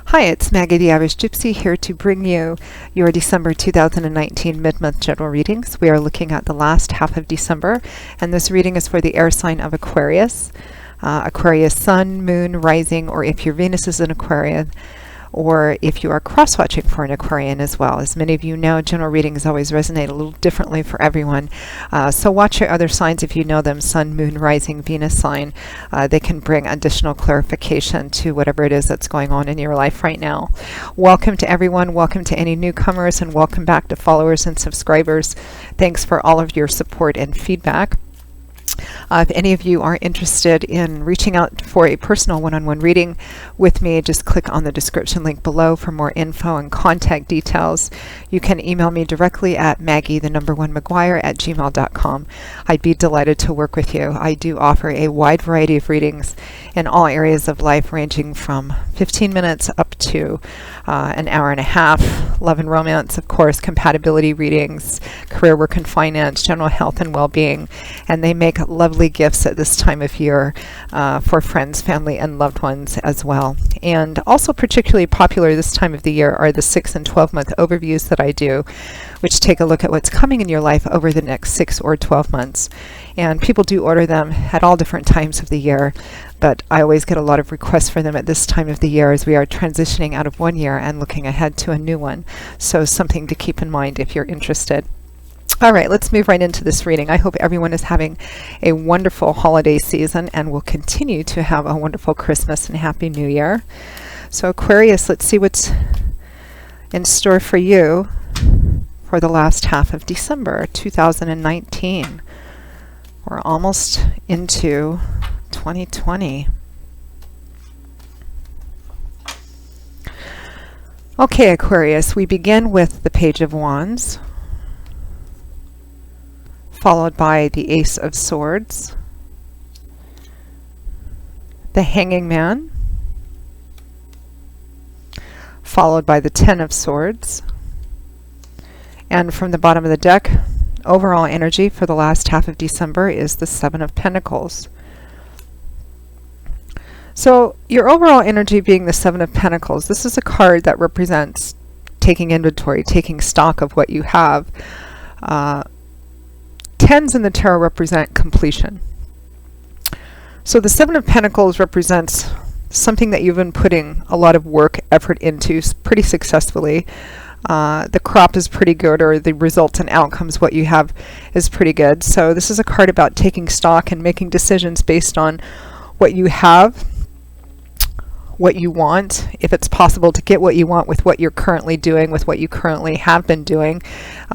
Hi, it's Maggie the Irish Gypsy here to bring you your December 2019 mid-month general readings. We are looking at the last half of December, and this reading is for the air sign of Aquarius. Aquarius Sun, Moon, Rising, or if your Venus is an Aquarian, or if you are cross-watching for an Aquarian as well. As many of you know, general readings always resonate a little differently for everyone. So watch your other signs if you know them, Sun, Moon, Rising, Venus sign. They can bring additional clarification to whatever it is that's going on in your life right now. Welcome to everyone. Welcome to any newcomers, and welcome back to followers and subscribers. Thanks for all of your support and feedback. If any of you are interested in reaching out for a personal one-on-one reading with me, just click on the description link below for more info and contact details. You can email me directly at maggie1mcguire@gmail.com. I'd be delighted to work with you. I do offer a wide variety of readings in all areas of life, ranging from 15 minutes up to an hour and a half. Love and romance, of course, compatibility readings, career, work, and finance, general health and well-being, and they make lovely gifts at this time of year for friends, family, and loved ones as well. And also particularly popular this time of the year are the 6 and 12-month overviews that I do, which take a look at what's coming in your life over the next 6 or 12 months. And people do order them at all different times of the year, but I always get a lot of requests for them at this time of the year as we are transitioning out of one year and looking ahead to a new one. So something to keep in mind if you're interested. All right, let's move right into this reading. I hope everyone is having a wonderful holiday season and will continue to have a wonderful Christmas and Happy New Year. So Aquarius, let's see what's in store for you for the last half of December 2019. We're almost into 2020. Okay, Aquarius, we begin with the Page of Wands, followed by the Ace of Swords, the Hanging Man, followed by the Ten of Swords, and from the bottom of the deck, overall energy for the last half of December is the Seven of Pentacles. So your overall energy being the Seven of Pentacles, this is a card that represents taking inventory, taking stock of what you have. Tens in the tarot represent completion. So the Seven of Pentacles represents something that you've been putting a lot of work, effort into pretty successfully. The crop is pretty good, or the results and outcomes, what you have is pretty good. So this is a card about taking stock and making decisions based on what you have, what you want, if it's possible to get what you want with what you're currently doing, with what you currently have been doing.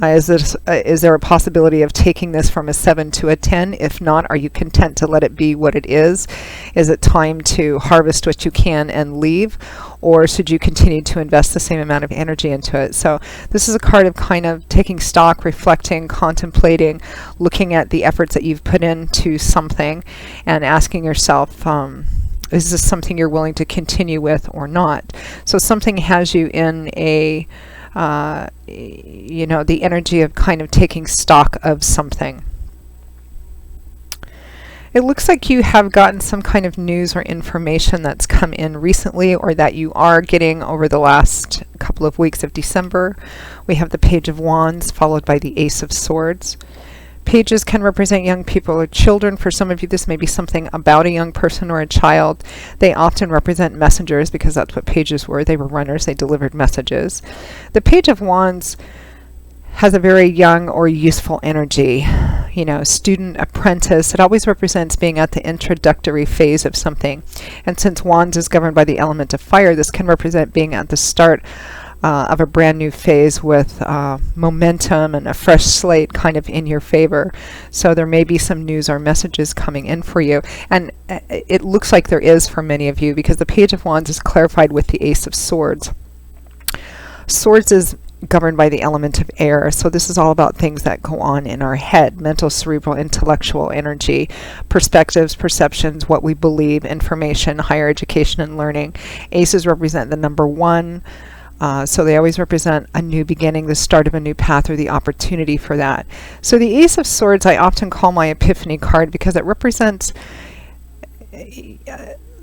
Is there a possibility of taking this from a 7 to a 10? If not, are you content to let it be what it is? Is it time to harvest what you can and leave? Or should you continue to invest the same amount of energy into it? So this is a card of kind of taking stock, reflecting, contemplating, looking at the efforts that you've put into something and asking yourself, is this something you're willing to continue with or not? So something has you in a, the energy of kind of taking stock of something. It looks like you have gotten some kind of news or information that's come in recently, or that you are getting over the last couple of weeks of December. We have the Page of Wands followed by the Ace of Swords. Pages can represent young people or children. For some of you, this may be something about a young person or a child. They often represent messengers because that's what pages were. They were runners. They delivered messages. The Page of Wands has a very young or useful energy. Student, apprentice. It always represents being at the introductory phase of something. And since Wands is governed by the element of fire, this can represent being at the start of a brand new phase with momentum and a fresh slate kind of in your favor. So there may be some news or messages coming in for you. And it looks like there is for many of you, because the Page of Wands is clarified with the Ace of Swords. Swords is governed by the element of air. So this is all about things that go on in our head, mental, cerebral, intellectual energy, perspectives, perceptions, what we believe, information, higher education and learning. Aces represent the number 1. So they always represent a new beginning, the start of a new path, or the opportunity for that. So the Ace of Swords I often call my epiphany card, because it represents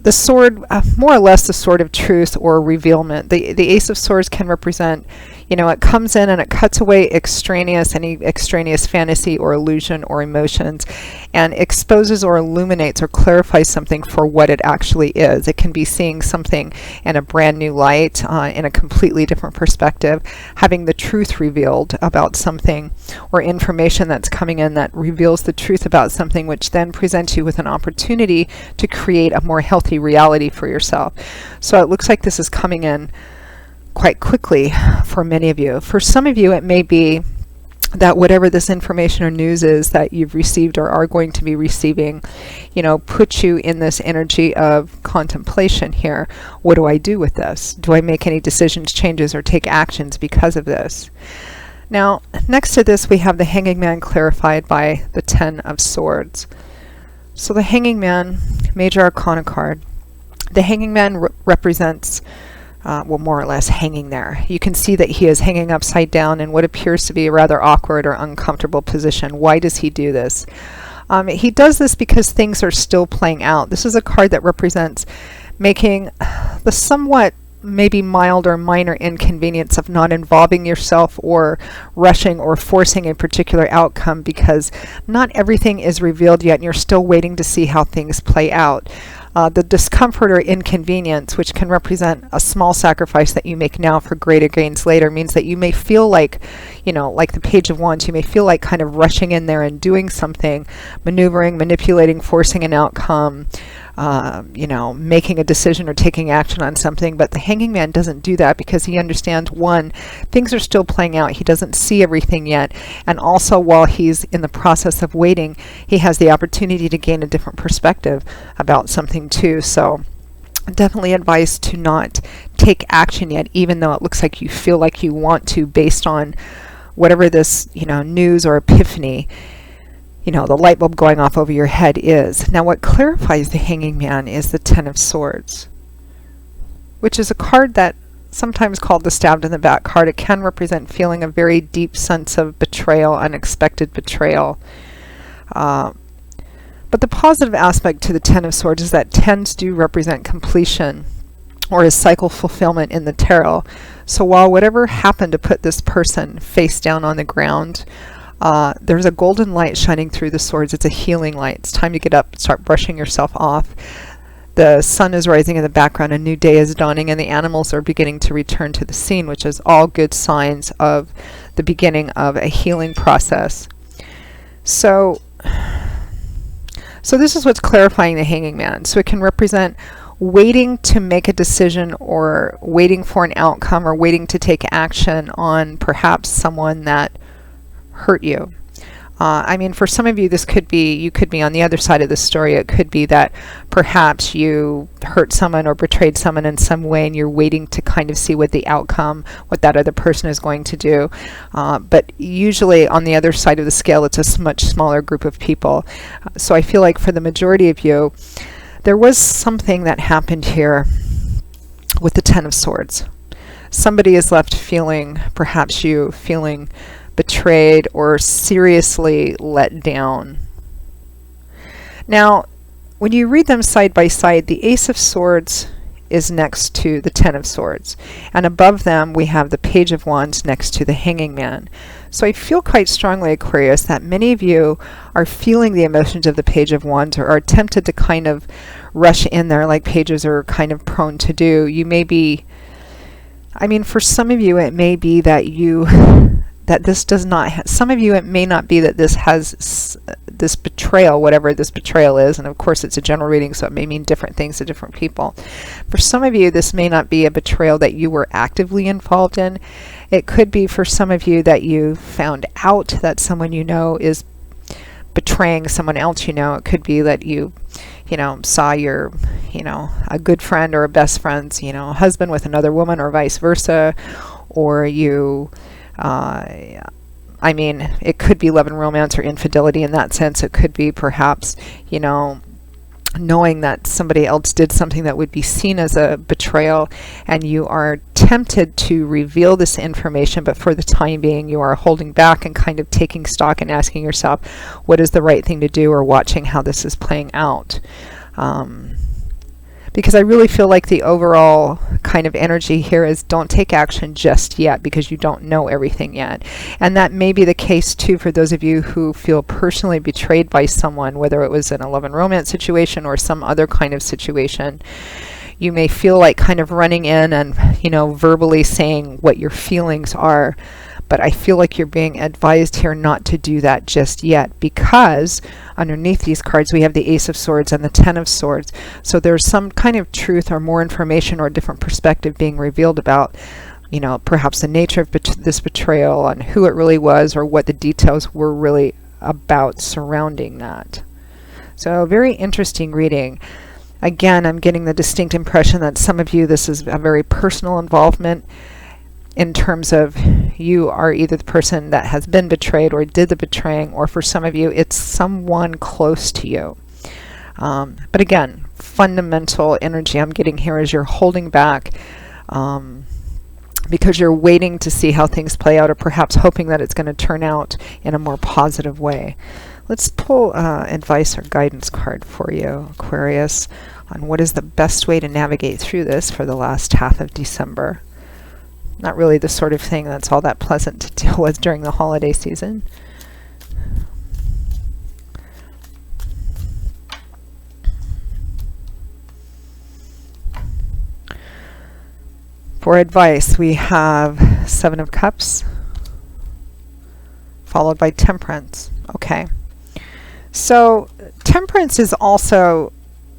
the sword, more or less the sword of truth or revealment. The Ace of Swords can represent, it comes in and it cuts away any extraneous fantasy or illusion or emotions, and exposes or illuminates or clarifies something for what it actually is. It can be seeing something in a brand new light, in a completely different perspective, having the truth revealed about something, or information that's coming in that reveals the truth about something, which then presents you with an opportunity to create a more healthy reality for yourself. So it looks like this is coming in quite quickly for many of you. For some of you, it may be that whatever this information or news is that you've received or are going to be receiving, puts you in this energy of contemplation here. What do I do with this? Do I make any decisions, changes, or take actions because of this? Now, next to this, we have the Hanging Man clarified by the Ten of Swords. So the Hanging Man, Major Arcana card. The Hanging Man represents, more or less hanging there. You can see that he is hanging upside down in what appears to be a rather awkward or uncomfortable position. Why does he do this? He does this because things are still playing out. This is a card that represents making the somewhat maybe mild or minor inconvenience of not involving yourself or rushing or forcing a particular outcome, because not everything is revealed yet and you're still waiting to see how things play out. The discomfort or inconvenience, which can represent a small sacrifice that you make now for greater gains later, means that you may feel like, like the Page of Wands, you may feel like kind of rushing in there and doing something, maneuvering, manipulating, forcing an outcome, making a decision or taking action on something. But the Hanging Man doesn't do that because he understands, one, things are still playing out. He doesn't see everything yet. And also, while he's in the process of waiting, he has the opportunity to gain a different perspective about something too. So definitely advice to not take action yet, even though it looks like you feel like you want to, based on whatever this, news or epiphany, the light bulb going off over your head is. Now, what clarifies the Hanging Man is the Ten of Swords, which is a card that sometimes called the stabbed in the back card. It can represent feeling a very deep sense of betrayal, unexpected betrayal. But the positive aspect to the Ten of Swords is that tens do represent completion or a cycle fulfillment in the tarot. So while whatever happened to put this person face down on the ground, there's a golden light shining through the swords. It's a healing light. It's time to get up, start brushing yourself off. The sun is rising in the background, a new day is dawning, and the animals are beginning to return to the scene, which is all good signs of the beginning of a healing process. So this is what's clarifying the Hanging Man. So it can represent waiting to make a decision, or waiting for an outcome, or waiting to take action on perhaps someone that hurt you. For some of you, you could be on the other side of the story. It could be that perhaps you hurt someone or betrayed someone in some way, and you're waiting to kind of see what the outcome, what that other person is going to do. But usually on the other side of the scale, it's a much smaller group of people. So I feel like for the majority of you, there was something that happened here with the Ten of Swords. Somebody is left feeling, perhaps you feeling betrayed or seriously let down. Now, when you read them side by side, the Ace of Swords is next to the Ten of Swords, and above them we have the Page of Wands next to the Hanging Man. So I feel quite strongly, Aquarius, that many of you are feeling the emotions of the Page of Wands, or are tempted to kind of rush in there like pages are kind of prone to do. You may be, for some of you it may be that this does not, some of you it may not be that this has this betrayal, whatever this betrayal is, and of course it's a general reading, so it may mean different things to different people. For some of you, this may not be a betrayal that you were actively involved in. It could be for some of you that you found out that someone you know is betraying someone else you know. It could be that you saw your, a good friend or a best friend's, husband with another woman, or vice versa, or you, it could be love and romance or infidelity in that sense. It could be perhaps, knowing that somebody else did something that would be seen as a betrayal, and you are tempted to reveal this information, but for the time being you are holding back and kind of taking stock and asking yourself what is the right thing to do, or watching how this is playing out. because I really feel like the overall kind of energy here is don't take action just yet because you don't know everything yet. And that may be the case too for those of you who feel personally betrayed by someone, whether it was in a love and romance situation or some other kind of situation. You may feel like kind of running in and, verbally saying what your feelings are. But I feel like you're being advised here not to do that just yet, because underneath these cards we have the Ace of Swords and the Ten of Swords. So there's some kind of truth or more information or a different perspective being revealed about, perhaps the nature of this betrayal and who it really was, or what the details were really about surrounding that. So very interesting reading. Again, I'm getting the distinct impression that some of you, this is a very personal involvement, in terms of you are either the person that has been betrayed or did the betraying, or for some of you it's someone close to you. But again, fundamental energy I'm getting here is you're holding back because you're waiting to see how things play out, or perhaps hoping that it's going to turn out in a more positive way. Let's pull advice or guidance card for you, Aquarius, on what is the best way to navigate through this for the last half of December. Not really the sort of thing that's all that pleasant to deal with during the holiday season. For advice, we have Seven of Cups, followed by Temperance. Okay. So Temperance is also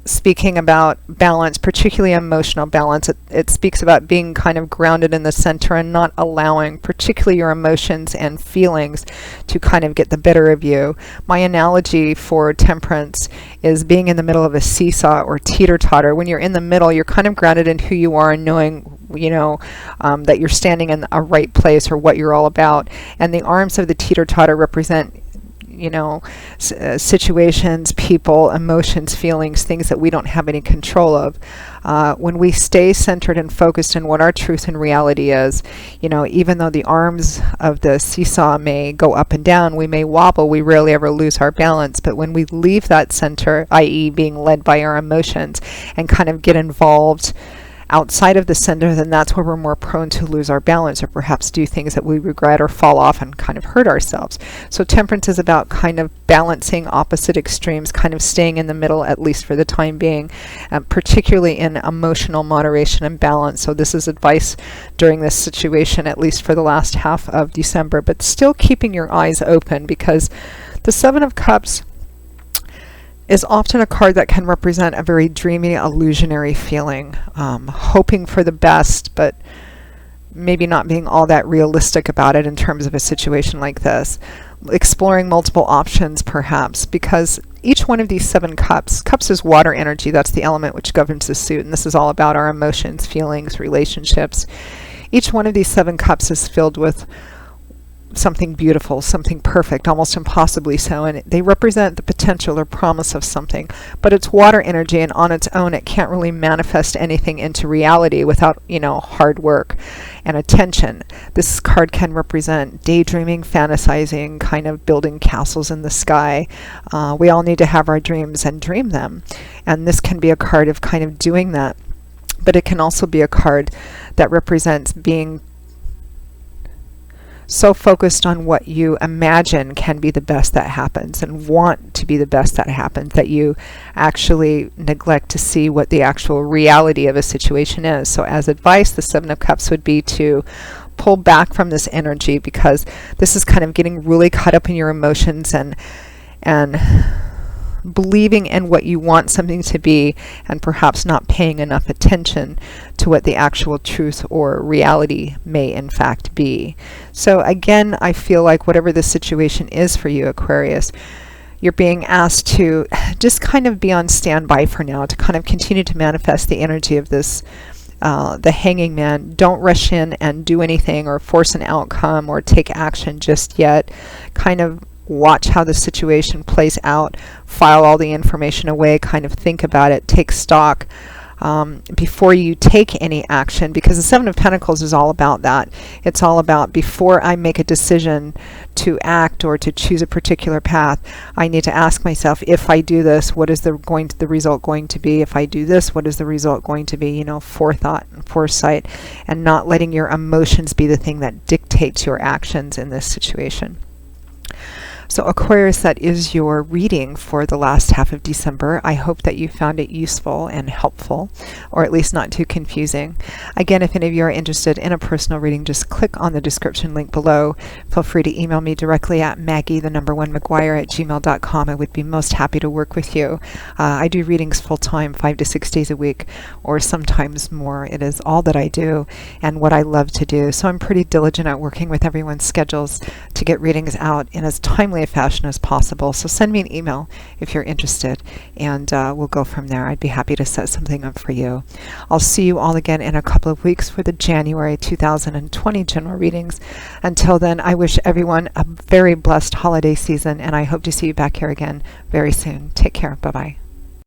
speaking about balance, particularly emotional balance. It speaks about being kind of grounded in the center and not allowing particularly your emotions and feelings to kind of get the better of you. My analogy for Temperance is being in the middle of a seesaw or teeter-totter. When you're in the middle, you're kind of grounded in who you are and knowing that you're standing in a right place or what you're all about. And the arms of the teeter-totter represent situations, people, emotions, feelings, things that we don't have any control of. When we stay centered and focused in what our truth and reality is, even though the arms of the seesaw may go up and down, we may wobble, we rarely ever lose our balance. But when we leave that center, i.e. being led by our emotions, and kind of get involved outside of the center, then that's where we're more prone to lose our balance, or perhaps do things that we regret or fall off and kind of hurt ourselves. So Temperance is about kind of balancing opposite extremes, kind of staying in the middle, at least for the time being, particularly in emotional moderation and balance. So this is advice during this situation, at least for the last half of December, but still keeping your eyes open, because the Seven of Cups is often a card that can represent a very dreamy, illusionary feeling, hoping for the best, but maybe not being all that realistic about it in terms of a situation like this. Exploring multiple options, perhaps, because each one of these seven cups is water energy. That's the element which governs the suit, and this is all about our emotions, feelings, relationships. Each one of these seven cups is filled with something beautiful, something perfect, almost impossibly so, and they represent the potential or promise of something. But it's water energy, and on its own it can't really manifest anything into reality without hard work and attention. This card can represent daydreaming, fantasizing, kind of building castles in the sky. We all need to have our dreams and dream them, and this can be a card of kind of doing that. But it can also be a card that represents being so focused on what you imagine can be the best that happens and want to be the best that happens, that you actually neglect to see what the actual reality of a situation is. So as advice, the Seven of Cups would be to pull back from this energy, because this is kind of getting really caught up in your emotions and believing in what you want something to be, and perhaps not paying enough attention to what the actual truth or reality may in fact be. So again, I feel like whatever the situation is for you, Aquarius, you're being asked to just kind of be on standby for now, to kind of continue to manifest the energy of this the Hanging Man. Don't rush in and do anything or force an outcome or take action just yet. Kind of watch how the situation plays out, file all the information away, kind of think about it, take stock, before you take any action, because the Seven of Pentacles is all about that. It's all about, before I make a decision to act or to choose a particular path, I need to ask myself, if I do this, what is the result going to be? If I do this, what is the result going to be? You know, forethought and foresight, and not letting your emotions be the thing that dictates your actions in this situation. So Aquarius, that is your reading for the last half of December. I hope that you found it useful and helpful, or at least not too confusing. Again, if any of you are interested in a personal reading, just click on the description link below. Feel free to email me directly at Maggie1McGuire@gmail.com. I would be most happy to work with you. I do readings full-time, 5 to 6 days a week, or sometimes more. It is all that I do and what I love to do. So I'm pretty diligent at working with everyone's schedules to get readings out in as timely a fashion as possible. So send me an email if you're interested, and we'll go from there. I'd be happy to set something up for you. I'll see you all again in a couple of weeks for the January 2020 general readings. Until then, I wish everyone a very blessed holiday season, and I hope to see you back here again very soon. Take care. Bye-bye.